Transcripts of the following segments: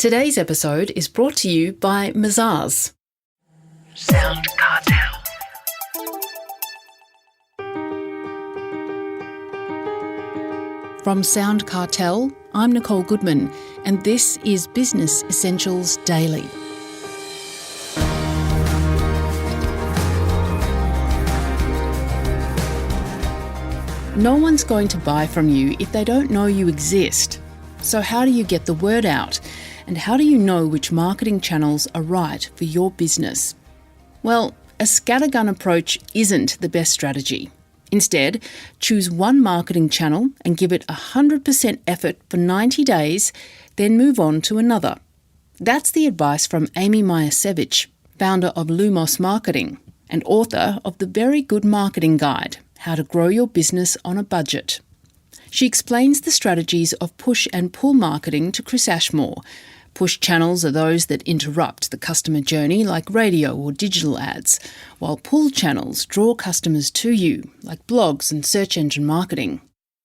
Today's episode is brought to you by Mazars. SoundCartel. From SoundCartel, I'm Nicole Goodman, and this is Business Essentials Daily. No one's going to buy from you if they don't know you exist. So how do you get the word out? And how do you know which marketing channels are right for your business? Well, a scattergun approach isn't the best strategy. Instead, choose one marketing channel and give it 100% effort for 90 days, then move on to another. That's the advice from Amy Miocevich, founder of Lumos Marketing and author of the Very Good Marketing Guide, How to Grow Your Business on a Budget. She explains the strategies of push and pull marketing to Chris Ashmore. Push channels are those that interrupt the customer journey, like radio or digital ads, while pull channels draw customers to you, like blogs and search engine marketing.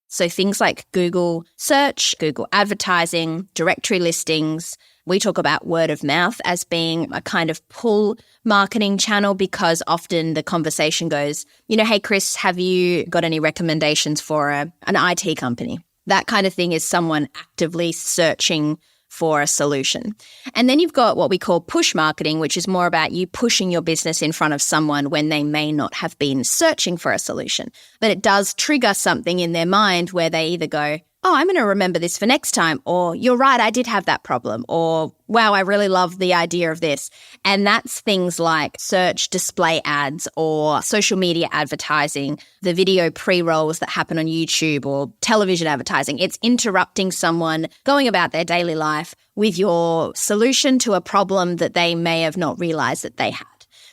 So things like Google search, Google advertising, directory listings. We talk about word of mouth as being a kind of pull marketing channel because often the conversation goes, hey, Chris, have you got any recommendations for an IT company? That kind of thing is someone actively searching for a solution. And then you've got what we call push marketing, which is more about you pushing your business in front of someone when they may not have been searching for a solution. But it does trigger something in their mind where they either go, oh, I'm going to remember this for next time, or you're right, I did have that problem, or wow, I really love the idea of this. And that's things like search display ads or social media advertising, the video pre-rolls that happen on YouTube or television advertising. It's interrupting someone going about their daily life with your solution to a problem that they may have not realized that they had.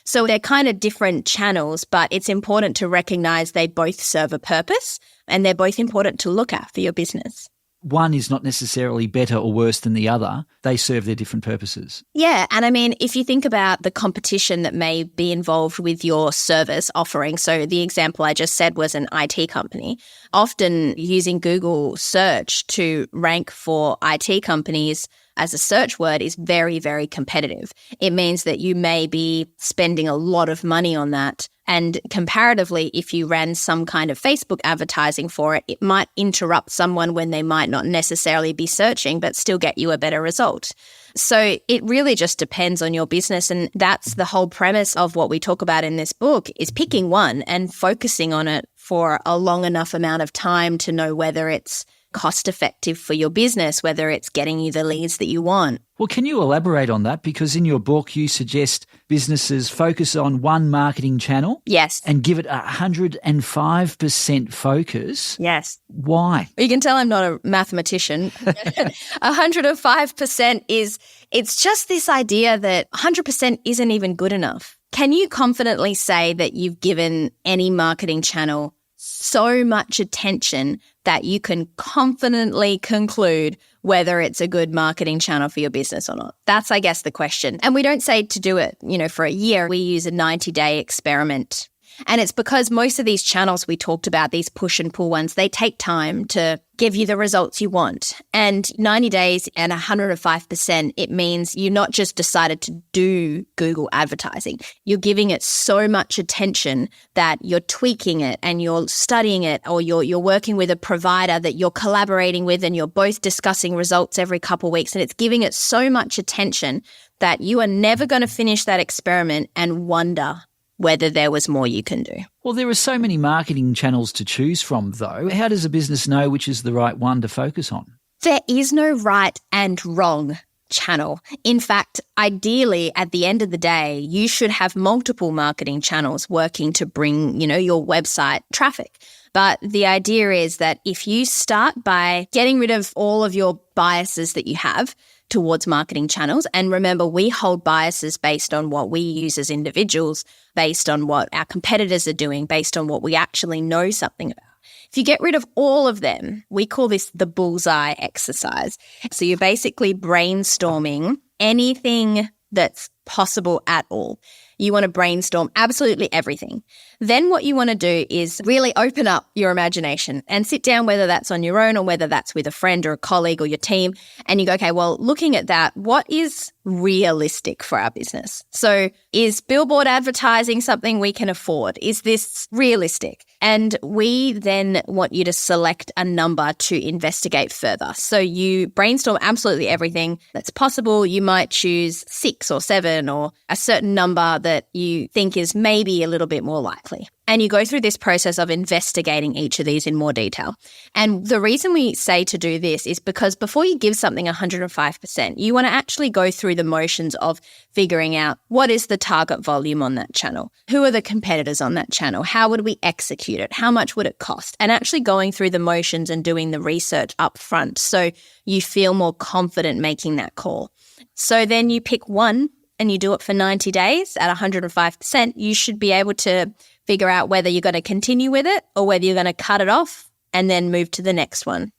So they're kind of different channels, but it's important to recognize they both serve a purpose and they're both important to look at for your business. One is not necessarily better or worse than the other. They serve their different purposes. Yeah. And I mean, if you think about the competition that may be involved with your service offering, so the example I just said was an IT company, often using Google search to rank for IT companies as a search word is very, very competitive. It means that you may be spending a lot of money on that. And comparatively, if you ran some kind of Facebook advertising for it, it might interrupt someone when they might not necessarily be searching, but still get you a better result. So it really just depends on your business. And that's the whole premise of what we talk about in this book is picking one and focusing on it for a long enough amount of time to know whether it's cost effective for your business, whether it's getting you the leads that you want. Well, can you elaborate on that? Because in your book, you suggest businesses focus on one marketing channel. Yes. And give it 105% focus. Yes. Why? You can tell I'm not a mathematician. 105% it's just this idea that 100% isn't even good enough. Can you confidently say that you've given any marketing channel so much attention that you can confidently conclude whether it's a good marketing channel for your business or not? That's, I guess, the question. And we don't say to do it, for a year. We use a 90-day experiment. And it's because most of these channels we talked about, these push and pull ones, they take time to give you the results you want. And 90 days and 105%, it means you not just decided to do Google advertising. You're giving it so much attention that you're tweaking it and you're studying it, or you're working with a provider that you're collaborating with and you're both discussing results every couple of weeks. And it's giving it so much attention that you are never going to finish that experiment and wonder whether there was more you can do. Well, there are so many marketing channels to choose from, though. How does a business know which is the right one to focus on? There is no right and wrong channel. In fact, ideally, at the end of the day, you should have multiple marketing channels working to bring, your website traffic. But the idea is that if you start by getting rid of all of your biases that you have towards marketing channels, and remember, we hold biases based on what we use as individuals, based on what our competitors are doing, based on what we actually know something about. If you get rid of all of them, we call this the bullseye exercise. So you're basically brainstorming anything that's possible at all. You want to brainstorm absolutely everything. Then what you want to do is really open up your imagination and sit down, whether that's on your own or whether that's with a friend or a colleague or your team. And you go, okay, well, looking at that, what is realistic for our business? So is billboard advertising something we can afford? Is this realistic? And we then want you to select a number to investigate further. So you brainstorm absolutely everything that's possible. You might choose 6 or 7 or a certain number that you think is maybe a little bit more likely. And you go through this process of investigating each of these in more detail. And the reason we say to do this is because before you give something 105%, you want to actually go through the motions of figuring out what is the target volume on that channel? Who are the competitors on that channel? How would we execute it? How much would it cost? And actually going through the motions and doing the research up front so you feel more confident making that call. So then you pick one and you do it for 90 days at 105%, you should be able to figure out whether you're going to continue with it or whether you're going to cut it off and then move to the next one.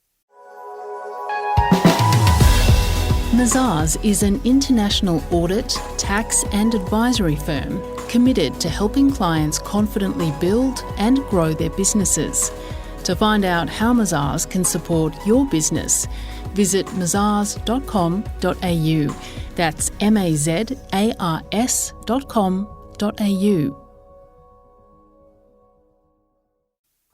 Mazars is an international audit, tax and advisory firm committed to helping clients confidently build and grow their businesses. To find out how Mazars can support your business, visit mazars.com.au. That's mazars.com.au.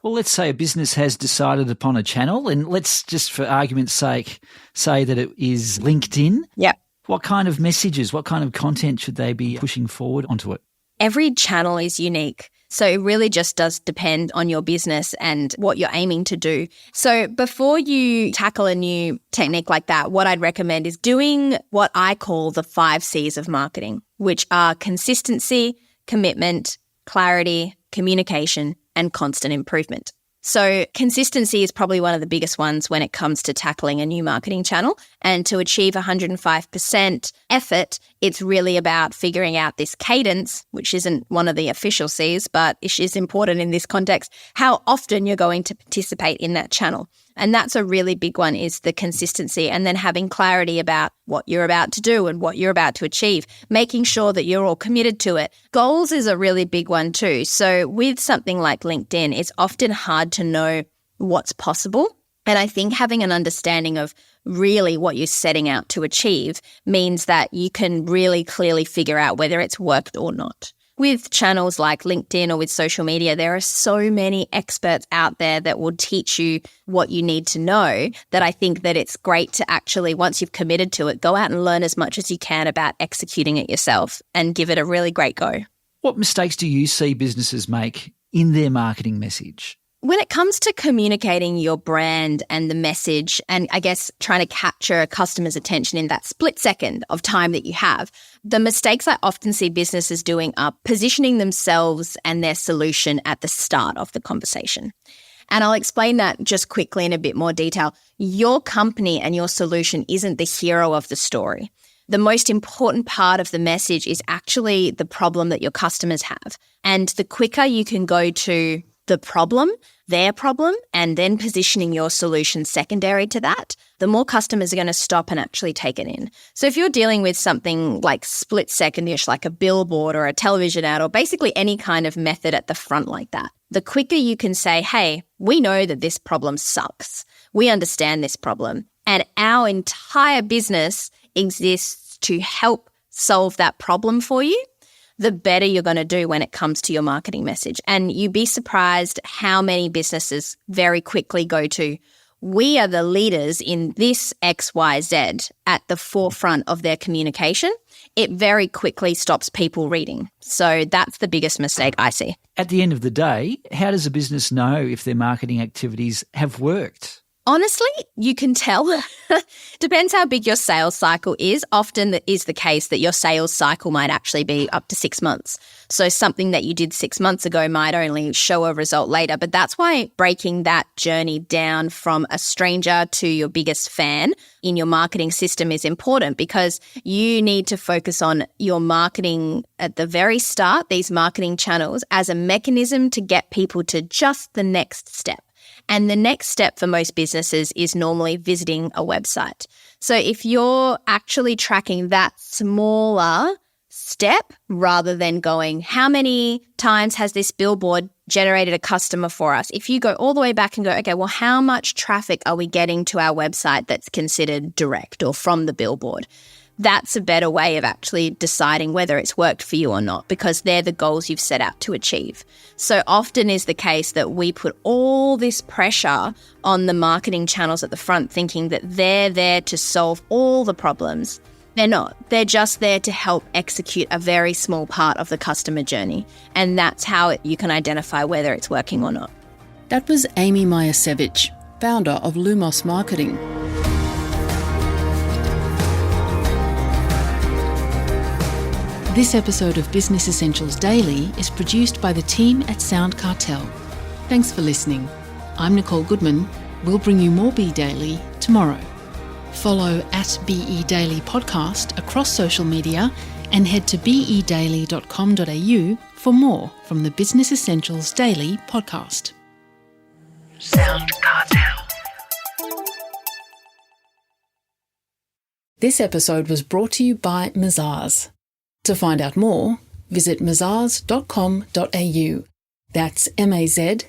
Well, let's say a business has decided upon a channel, and let's just for argument's sake say that it is LinkedIn. Yeah. What kind of messages, what kind of content should they be pushing forward onto it? Every channel is unique. So it really just does depend on your business and what you're aiming to do. So before you tackle a new technique like that, what I'd recommend is doing what I call the 5 C's of marketing, which are consistency, commitment, clarity, communication, and constant improvement. So consistency is probably one of the biggest ones when it comes to tackling a new marketing channel. And to achieve 105% effort, it's really about figuring out this cadence, which isn't one of the official C's, but it is important in this context, how often you're going to participate in that channel. And that's a really big one, is the consistency, and then having clarity about what you're about to do and what you're about to achieve, making sure that you're all committed to it. Goals is a really big one too. So with something like LinkedIn, it's often hard to know what's possible. And I think having an understanding of really what you're setting out to achieve means that you can really clearly figure out whether it's worked or not. With channels like LinkedIn or with social media, there are so many experts out there that will teach you what you need to know that I think that it's great to actually, once you've committed to it, go out and learn as much as you can about executing it yourself and give it a really great go. What mistakes do you see businesses make in their marketing message? When it comes to communicating your brand and the message, and I guess trying to capture a customer's attention in that split second of time that you have, the mistakes I often see businesses doing are positioning themselves and their solution at the start of the conversation. And I'll explain that just quickly in a bit more detail. Your company and your solution isn't the hero of the story. The most important part of the message is actually the problem that your customers have. And the quicker you can go to the problem, their problem, and then positioning your solution secondary to that, the more customers are going to stop and actually take it in. So if you're dealing with something like split secondish, like a billboard or a television ad, or basically any kind of method at the front like that, the quicker you can say, hey, we know that this problem sucks. We understand this problem. And our entire business exists to help solve that problem for you, the better you're going to do when it comes to your marketing message. And you'd be surprised how many businesses very quickly go to, we are the leaders in this XYZ at the forefront of their communication. It very quickly stops people reading. So that's the biggest mistake I see. At the end of the day, how does a business know if their marketing activities have worked? Honestly, you can tell. Depends how big your sales cycle is. Often that is the case that your sales cycle might actually be up to 6 months. So something that you did 6 months ago might only show a result later. But that's why breaking that journey down from a stranger to your biggest fan in your marketing system is important, because you need to focus on your marketing at the very start, these marketing channels, as a mechanism to get people to just the next step. And the next step for most businesses is normally visiting a website. So if you're actually tracking that smaller step rather than going, how many times has this billboard generated a customer for us? If you go all the way back and go, okay, well, how much traffic are we getting to our website that's considered direct or from the billboard? That's a better way of actually deciding whether it's worked for you or not, because they're the goals you've set out to achieve. So often is the case that we put all this pressure on the marketing channels at the front, thinking that they're there to solve all the problems. They're not. They're just there to help execute a very small part of the customer journey. And that's how you can identify whether it's working or not. That was Amy Miocevich, founder of Lumos Marketing. This episode of Business Essentials Daily is produced by the team at SoundCartel. Thanks for listening. I'm Nicole Goodman. We'll bring you more Be Daily tomorrow. Follow at BE Daily Podcast across social media and head to bedaily.com.au for more from the Business Essentials Daily podcast. SoundCartel. This episode was brought to you by Mazars. To find out more, visit mazars.com.au. That's mazars.com.au.